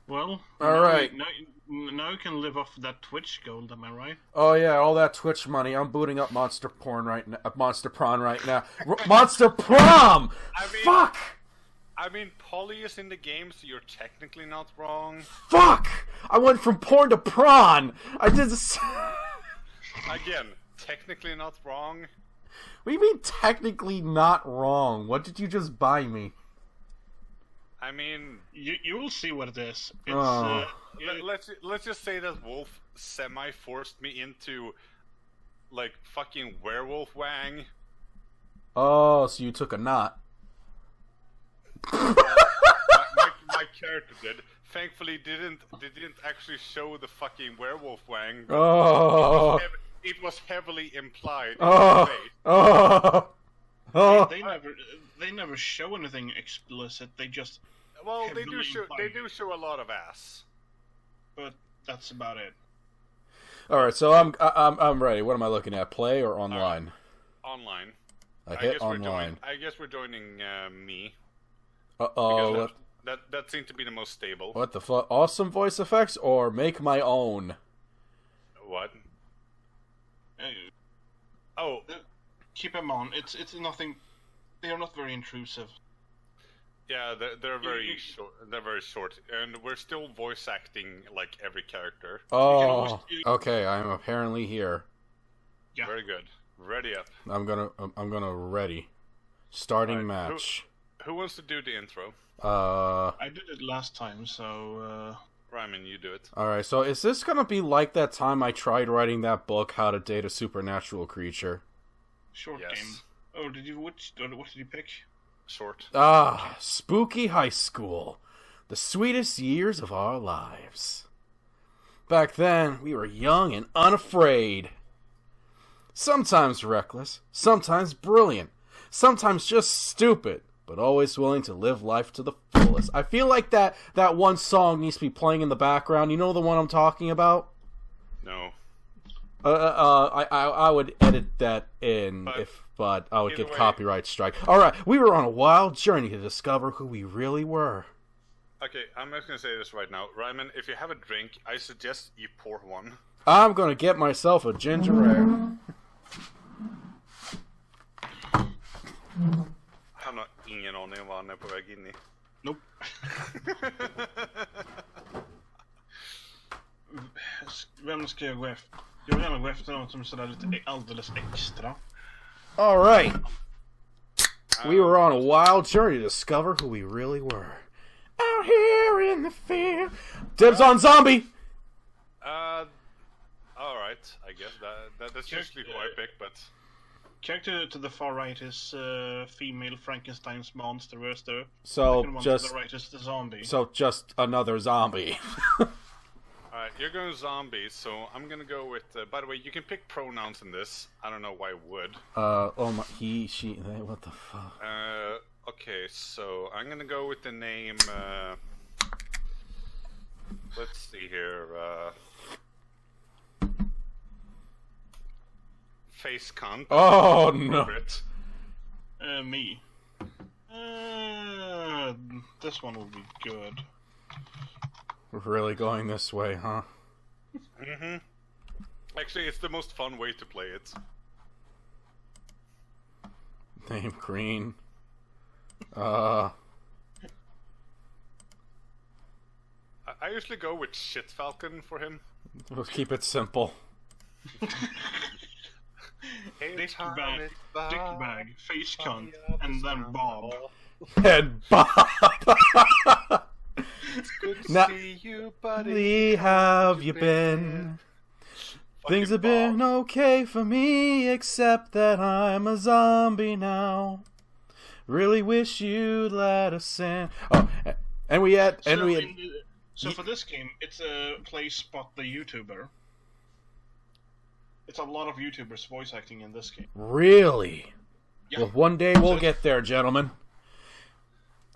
Well, All right. Now you can live off that Twitch gold, am I right? Oh yeah, all that Twitch money. I'm booting up Monster Porn right now. Monster Prawn right now. Monster Prom. Fuck. I mean, Polly is in the game, so you're technically not wrong. Fuck. I went from porn to prawn. I did this. Again, technically not wrong. What do you mean technically not wrong? What did you just buy me? I mean, you will see what it is. It's let's just say that Wolf semi-forced me into, like, fucking werewolf wang. Oh, so you took a knot. my character did. Thankfully, they didn't actually show the fucking werewolf wang. Oh. It was heavily implied. Oh. They never show anything explicit. They just they do show a lot of ass. But that's about it. All right, so I'm ready. What am I looking at? Play or online? Online. I hit online. I guess we're joining me. Uh-oh. That seemed to be the most stable. What the fuck? Awesome voice effects or make my own? What? Keep them on. It's nothing. They are not very intrusive. Yeah, they're very short. They're very short, and we're still voice acting like every character. Oh, okay. I'm apparently here. Yeah. Very good. Ready up. I'm gonna ready. Starting match. Who wants to do the intro? I did it last time, so. Ryman, you do it. All right. So is this gonna be like that time I tried writing that book, How to Date a Supernatural Creature? Short game. Oh, what did you pick? Short. Spooky high school. The sweetest years of our lives. Back then, we were young and unafraid. Sometimes reckless, sometimes brilliant, sometimes just stupid, but always willing to live life to the fullest. I feel like that one song needs to be playing in the background. You know the one I'm talking about? No. I would edit that in, but I would get copyright strike. All right, we were on a wild journey to discover who we really were. Okay, I'm just gonna say this right now, Ryman. If you have a drink, I suggest you pour one. I'm gonna get myself a ginger ale. Han har ingen aning om vad han är på väg in i. Nope. Vem ska jag gå efter? Jag vill gärna gå efter något som är sådär lite alldeles extra. All right. We were on a wild journey to discover who we really were. Out here in the field. Dibs on zombie. All right. I guess that's usually who I pick, but character to the far right is female Frankenstein's monster. Where's the second one to the right is the zombie. So just another zombie. Alright, you're going zombie, so I'm gonna go with... by the way, you can pick pronouns in this. I don't know why I would. Oh my... He, she, they, what the fuck? Okay, so I'm gonna go with the name... let's see here, Face cunt. Oh, no. Me. This one will be good. We're really going this way, huh? Mm-hmm. Actually, it's the most fun way to play it. Name Green. I usually go with Shit Falcon for him. We'll keep it simple. Dick bag, face cunt, and then Bob. And Bob! It's good to see you, buddy. How have you been? Things have been okay for me, except that I'm a zombie now. Really wish you'd let us in. Oh, and we had... So for this game, it's a play Spot the YouTuber. It's a lot of YouTubers voice acting in this game. Really? Yeah. Well, one day we'll get there, gentlemen.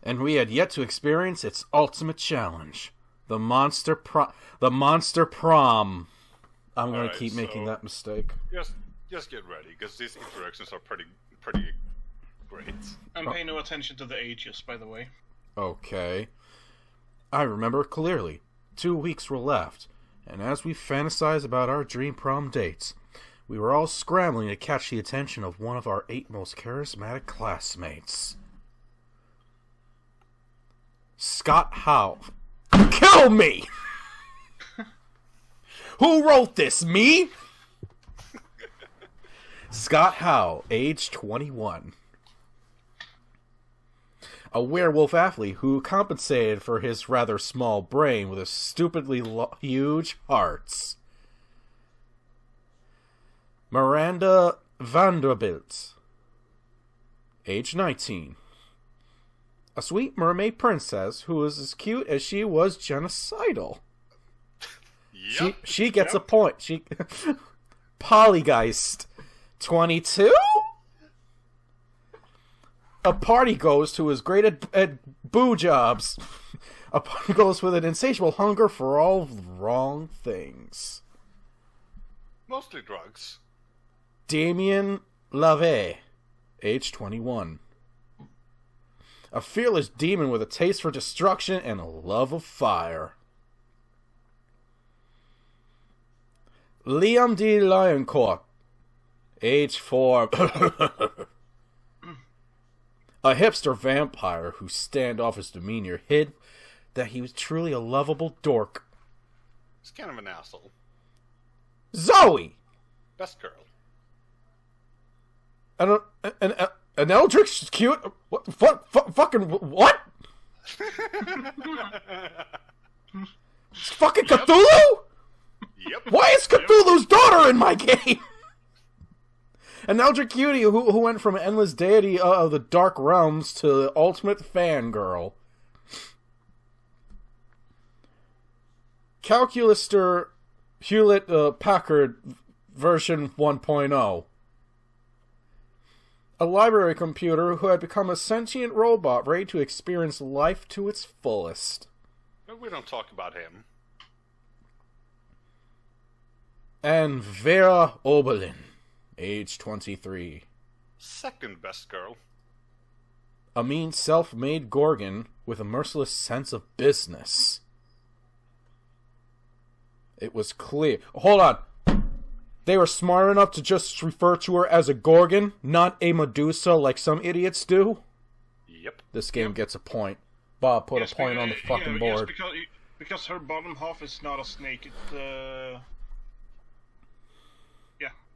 And we had yet to experience its ultimate challenge. The Monster Prom. I'm going to keep making that mistake. Just get ready, because these interactions are pretty great. And pay no attention to the ages, by the way. Okay. I remember clearly. 2 weeks were left, and as we fantasized about our dream prom dates, we were all scrambling to catch the attention of one of our 8 most charismatic classmates. Scott Howe. Kill me! Who wrote this? Me? Scott Howe, age 21. A werewolf athlete who compensated for his rather small brain with a stupidly huge hearts. Miranda Vanderbilt, age 19. A sweet mermaid princess who was as cute as she was genocidal. Yep. She gets a point. She Polygeist, 22. A party ghost who is great at boo jobs. A party ghost with an insatiable hunger for all the wrong things. Mostly drugs. Damien LaVey, age 21. A fearless demon with a taste for destruction and a love of fire. Liam D. Lioncourt, age 4. A hipster vampire whose standoffish demeanor hid that he was truly a lovable dork. He's kind of an asshole. Zoe! Best girl. An Eldritch cute? What? Fucking what? Fucking Cthulhu? Yep. Why is Cthulhu's daughter in my game? An Eldritch cutie who went from endless deity of the dark realms to the ultimate fangirl. Calculister Hewlett-Packard version 1.0. A library computer who had become a sentient robot ready to experience life to its fullest. But we don't talk about him. And Vera Oberlin, age 23. Second best girl. A mean self-made Gorgon with a merciless sense of business. It was clear. Hold on. They were smart enough to just refer to her as a Gorgon, not a Medusa like some idiots do? Yep. This game gets a point. Bob put a point on the fucking board. Yes, because her bottom half is not a snake.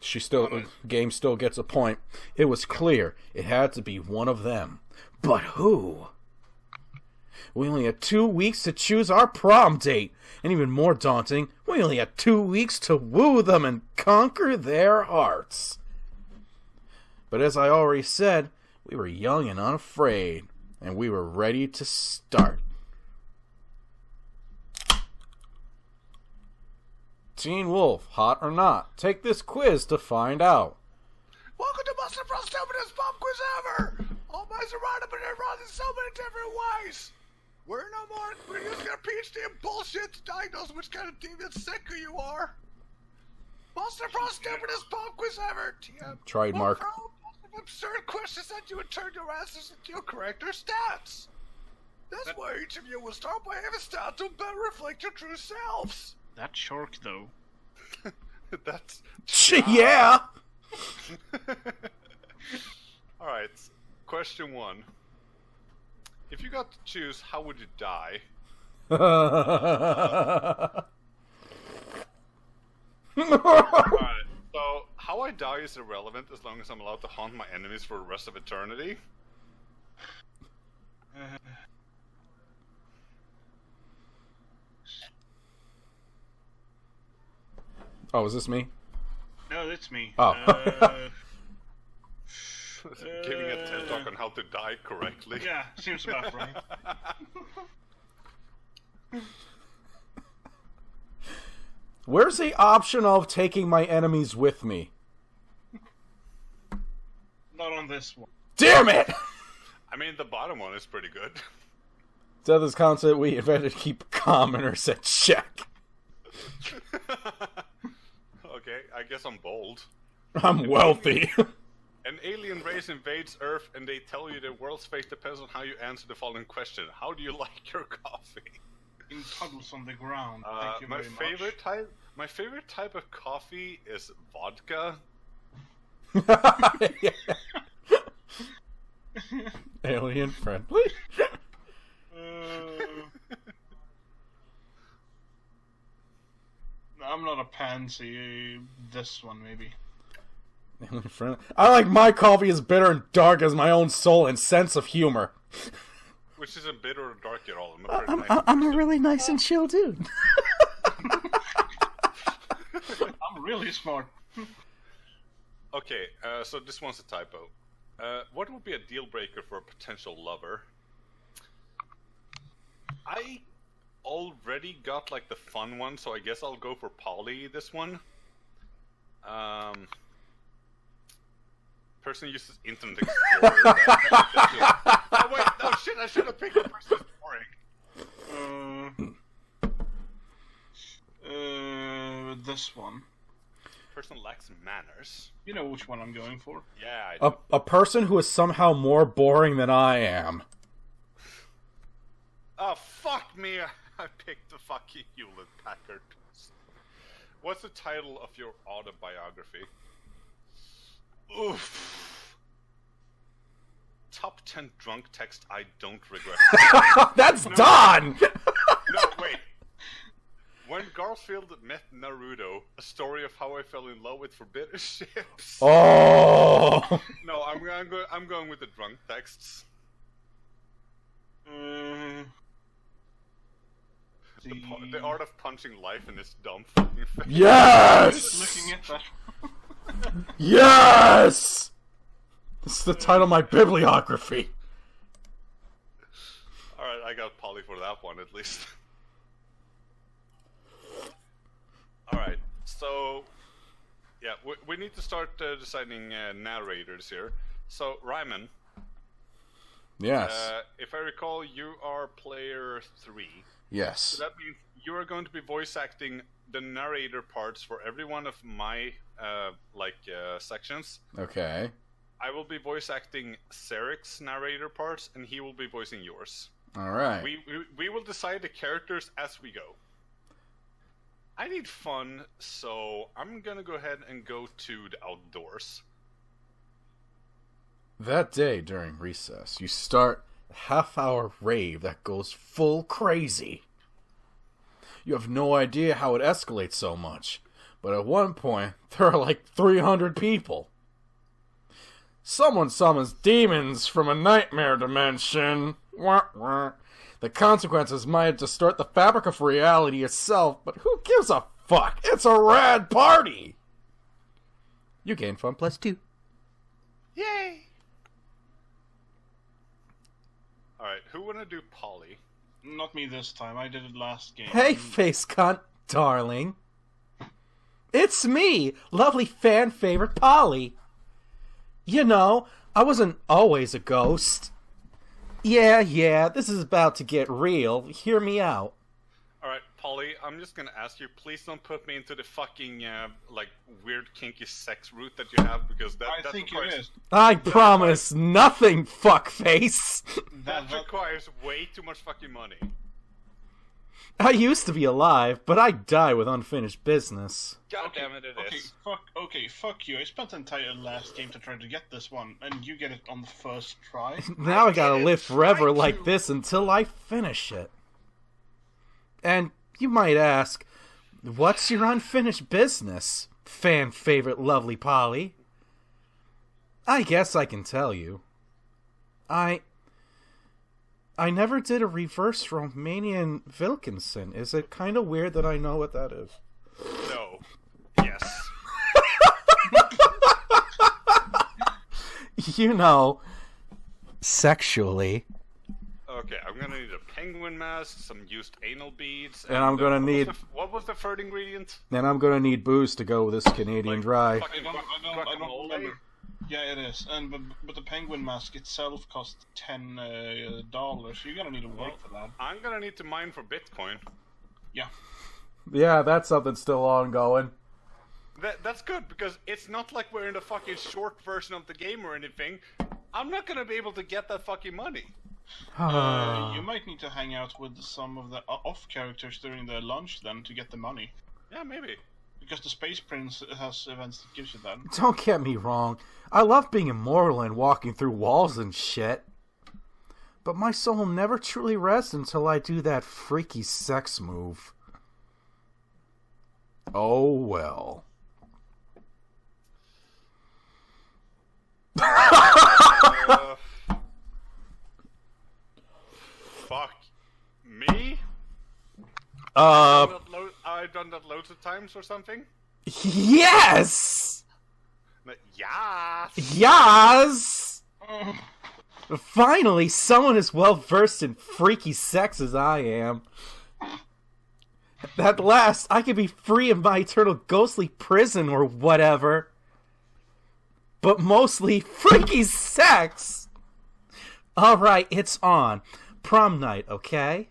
She still, the game still gets a point. It was clear it had to be one of them. But who? We only had 2 weeks to choose our prom date. And even more daunting, we only had 2 weeks to woo them and conquer their hearts. But as I already said, we were young and unafraid. And we were ready to start. Teen Wolf, hot or not? Take this quiz to find out. Welcome to Buster Bros. Stupidest pop quiz ever! All minds are right up and they're wrong in so many different ways! We're using our PhD in bullshit to diagnose which kind of deviant sicko you are! Buster Bros. Stupidest pop quiz ever! TM. Trademark. Absurd questions that you would turn your answers into your character stats! That's why each of you will start by having stats to better reflect your true selves! That shark, though. That's... Yeah! Alright, question 1. If you got to choose, how would you die? Alright, so how I die is irrelevant as long as I'm allowed to haunt my enemies for the rest of eternity. Oh, is this me? No, that's me. Oh. Giving a TED talk on how to die correctly. Yeah, seems about right. Where's the option of taking my enemies with me? Not on this one. Damn it! I mean, the bottom one is pretty good. To this concept, we invented to keep commoners at check. Okay, I guess I'm bold. I'm wealthy. An alien race invades Earth, and they tell you the world's fate depends on how you answer the following question. How do you like your coffee? in puddles on the ground. Thank you my very much. My favorite type of coffee is vodka. Alien friendly. I'm not a pansy. This one, maybe. Alien friendly. I like my coffee as bitter and dark as my own soul and sense of humor. Which isn't bitter or dark at all. I'm a really nice and chill dude. I'm really smart. Okay, so this one's a typo. What would be a deal breaker for a potential lover? I already got like the fun one, so I guess I'll go for Polly this one. Person uses Internet Explorer. Oh wait, no shit! I should have picked the person boring. This one. Person lacks manners. You know which one I'm going for. Yeah, I do. A person who is somehow more boring than I am. Oh fuck me! I picked the fucking Hewlett Packard. What's the title of your autobiography? Oof. Top 10 drunk text I don't regret. That's done! No, wait. When Garfield met Naruto, a story of how I fell in love with forbidden ships. Oh! No, I'm going with the drunk texts. The art of punching life in its dumb fucking face. Yes! Looking at that. Yes! This is the title of my bibliography. Alright, I got Polly for that one at least. Alright, so... Yeah, we need to start deciding narrators here. So, Ryman. Yes. If I recall, you are player 3. Yes. So that means you are going to be voice acting the narrator parts for every one of my sections. Okay. I will be voice acting Sarek's narrator parts, and he will be voicing yours. All right. We will decide the characters as we go. I need fun, so I'm gonna go ahead and go to the outdoors. That day during recess, you start a half-hour rave that goes full crazy. You have no idea how it escalates so much, but at one point, there are like 300 people. Someone summons demons from a nightmare dimension. Wah, wah. The consequences might distort the fabric of reality itself, but who gives a fuck? It's a rad party! You gain fun +2. Yay! Alright, who wanna do Polly? Not me this time. I did it last game. Hey, face cunt, darling. It's me, lovely fan favorite Polly. You know, I wasn't always a ghost. Yeah, this is about to get real. Hear me out. Alright, Polly, I'm just gonna ask you, please don't put me into the fucking, weird kinky sex route that you have, because that think requires... it is. I promise nothing, fuckface. That requires way too much fucking money. I used to be alive, but I die with unfinished business. God damn it, it is. Fuck you. I spent the entire last game to try to get this one, and you get it on the first try. Now I gotta live forever like this until I finish it. And you might ask, what's your unfinished business, fan favorite lovely Polly? I guess I can tell you. I never did a reverse Romanian Wilkinson. Is it kind of weird that I know what that is? No. Yes. You know, sexually. Okay, I'm gonna need a penguin mask, some used anal beads, And I'm gonna need... What was the third ingredient? And I'm gonna need booze to go with this Canadian dry. Fucking I don't guacamole? remember. Yeah, it is. But the penguin mask itself costs $10. You're gonna need to work for that. I'm gonna need to mine for Bitcoin. Yeah. Yeah, that's something still ongoing. That's good, because it's not like we're in the fucking short version of the game or anything. I'm not gonna be able to get that fucking money. You might need to hang out with some of the off characters during the lunch then to get the money. Yeah, maybe. Because the Space Prince has events that gives you that. Don't get me wrong. I love being immortal and walking through walls and shit. But my soul will never truly rest until I do that freaky sex move. Oh well. Fuck me? I've done that loads of times or something? Yes! Yes! Yes! Finally, someone as well versed in freaky sex as I am. At last, I can be free of my eternal ghostly prison or whatever. But mostly freaky sex! Alright, it's on. Prom night, okay?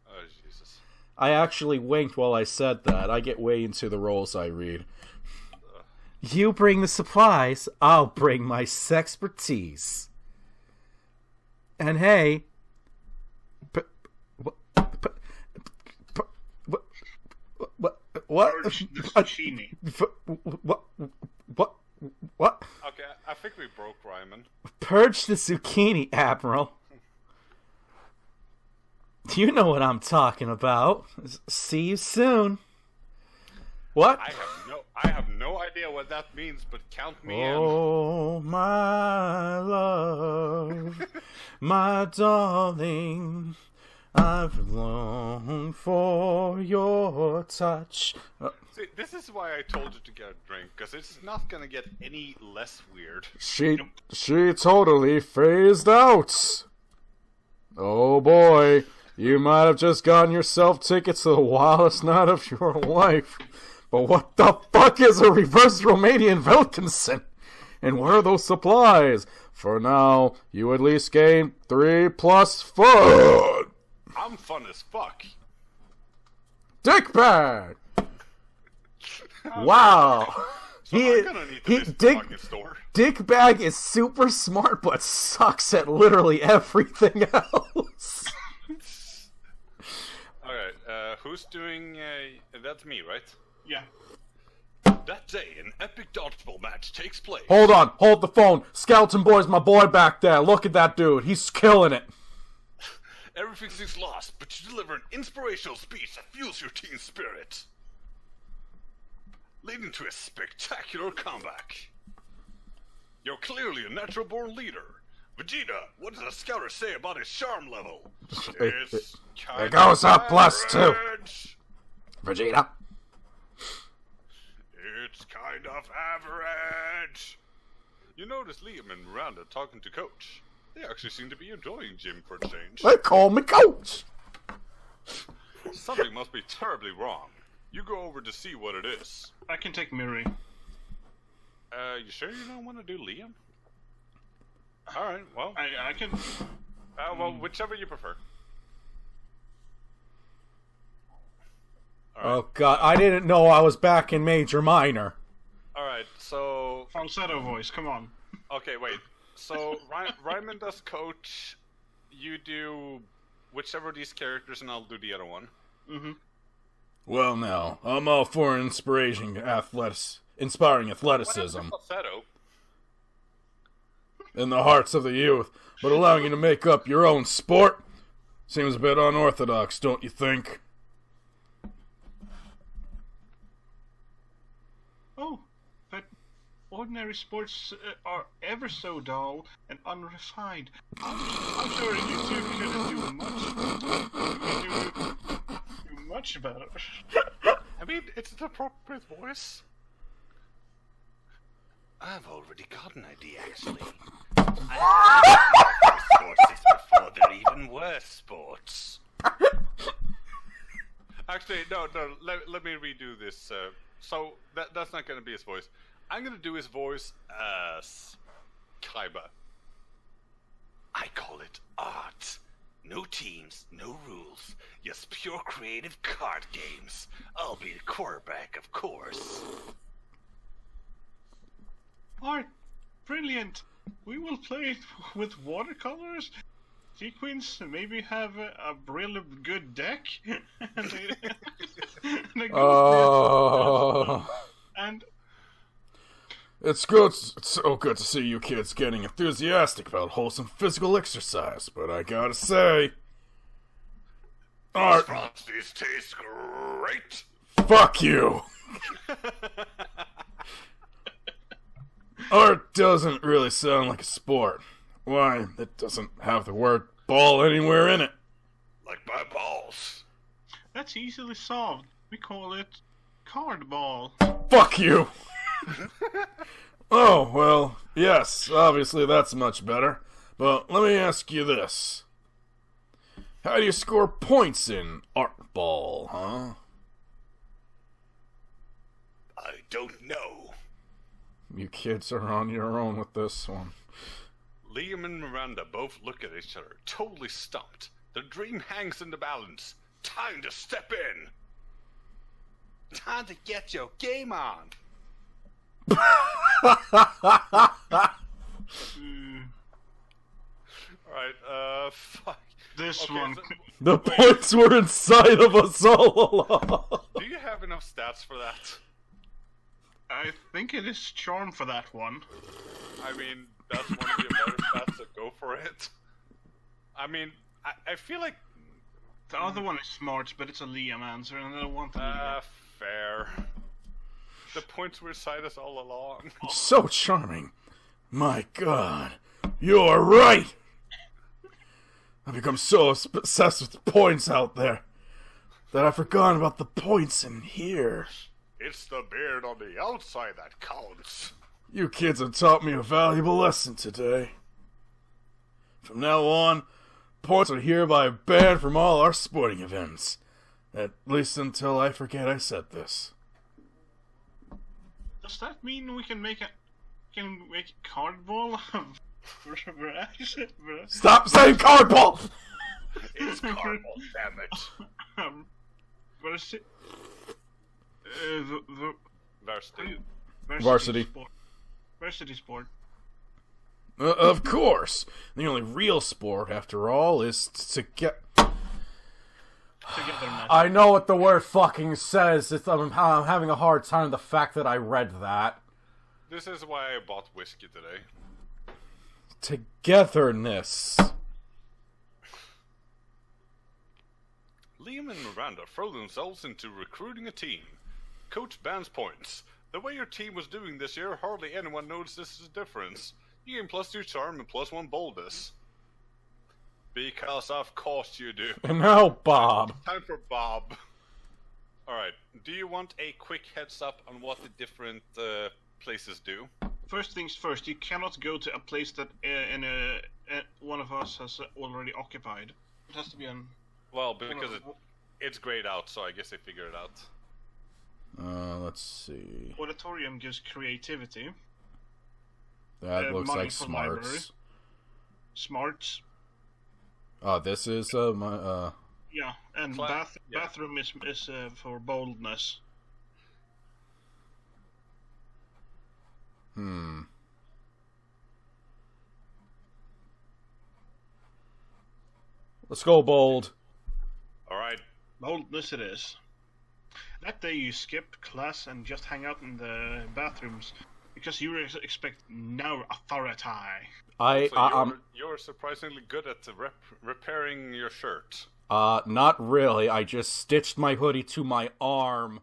Oh, Jesus. I actually winked while I said that. I get way into the roles I read. You bring the supplies, I'll bring my sexpertise. And hey... What? The zucchini. What? Okay, I think we broke Ryman. Purge the zucchini, Admiral. You know what I'm talking about. See you soon. What? I have no idea what that means, but count me in. Oh, my love, my darling, I've longed for your touch. See, this is why I told you to get a drink, because it's not gonna get any less weird. She totally phased out. Oh boy, you might have just gotten yourself tickets to the wildest night of your life. But what the fuck is a reverse Romanian Wilkinson? And where are those supplies? For now, you at least gain 3+ fun. I'm fun as fuck. Dickbag! Wow. So I'm gonna need to visit the fucking store. Dickbag is super smart, but sucks at literally everything else. Alright, who's doing... that's me, right? Yeah. That day, an epic dodgeball match takes place. Hold on, hold the phone. Skeleton Boy's my boy back there. Look at that dude. He's killing it. Everything seems lost, but you deliver an inspirational speech that fuels your team spirit, leading to a spectacular comeback. You're clearly a natural-born leader. Vegeta, what does a scouter say about his charm level? It's kind It goes up average. +2. Vegeta. It's kind of average. You notice Liam and Miranda talking to Coach. They actually seem to be enjoying gym for a change. They call me Coach. Something must be terribly wrong. You go over to see what it is. I can take Miri. You sure you don't want to do Liam? Alright, well. I can... well, whichever you prefer. All right. Oh god, I didn't know I was back in Major Minor. Alright, so... Falsetto voice, come on. Okay, wait. So, Ryman does Coach, you do whichever of these characters, and I'll do the other one. Mm-hmm. Well now, I'm all for inspiring athleticism Falsetto. in the hearts of the youth, but allowing you to make up your own sport seems a bit unorthodox, don't you think? Oh, but ordinary sports are ever so dull and unrefined. I'm sure you two couldn't do much about it. I mean, it's an appropriate voice. I've already got an idea, actually. I've sports since before they're even worse sports. Actually, no, let me redo this. So, that's not going to be his voice. I'm going to do his voice as Kaiba. I call it art. No teams, no rules, just pure creative card games. I'll be the quarterback, of course. Art, brilliant. We will play it with watercolors. Sequins maybe have a really good deck. And they go Oh. and It's good. It's so good to see you kids getting enthusiastic about wholesome physical exercise, but I gotta say, art. Frosties taste great. Fuck you. Art doesn't really sound like a sport. Why? It doesn't have the word ball anywhere in it. Like my balls. that's easily solved. We call it cardball. Fuck you. Oh, well, yes, obviously that's much better. But let me ask you this. How do you score points in art ball, huh? I don't know. You kids are on your own with this one. Liam and Miranda both look at each other, totally stumped. Their dream hangs in the balance. Time to step in. Time to get your game on. Alright, fuck. This Okay, one. so- The points were inside of us all along. Do you have enough stats for that? I think it is charm for that one. I mean, that's one of your better stats, so go for it. I mean, I feel like... The other one is smart, but it's a Liam answer, and I don't want the Liam. Fair. The points were inside us all along. So charming. My God, you're right. I've become so obsessed with the points out there that I've forgotten about the points in here. It's the beard on the outside that counts. You kids have taught me a valuable lesson today. From now on, points are hereby banned from all our sporting events. At least until I forget I said this. Does that mean we can make a cardball? Stop saying cardball! It's cardball, damn it. What is it? The Varsity. Varsity. Sport. Varsity sport. Of course. The only real sport, after all, is to get... Togetherness. I know what the word fucking says. I'm having a hard time with the fact that I read that. This is why I bought whiskey today. Togetherness. Liam and Miranda throw themselves into recruiting a team. Coach bans points. The way your team was doing this year, hardly anyone notices the difference. You gain +2 charm and +1 boldness. Because of course you do. And now, Bob. Time for Bob. Alright, do you want a quick heads up on what the different places do? First things first, you cannot go to a place that one of us has already occupied. It has to be an... Well, because it's grayed out, so I guess I figured it out. Let's see. Auditorium gives creativity. That looks money like for library. smarts. Smarts. This is my Yeah, and Yeah. bathroom is for boldness. Let's go bold. Alright, Boldness it is. That day you skip class and just hang out in the bathrooms because you expect no authority. so you're surprisingly good at repairing your shirt. Not really. I just stitched my hoodie to my arm.